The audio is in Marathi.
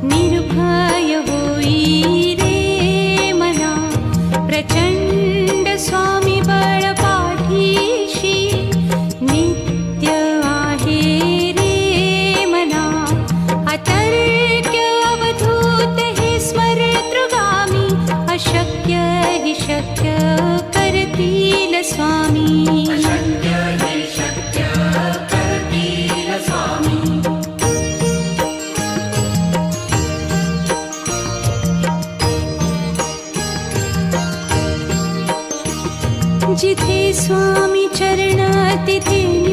निर्भय होई रे मना, प्रचंड स्वामी बळ पाठीशी नित्य आहे रे मना. अतर्क्य अवधूत हे स्मरतृगामी, अशक्य हि शक्य करतील स्वामी. जिथे स्वामी चरण तिथे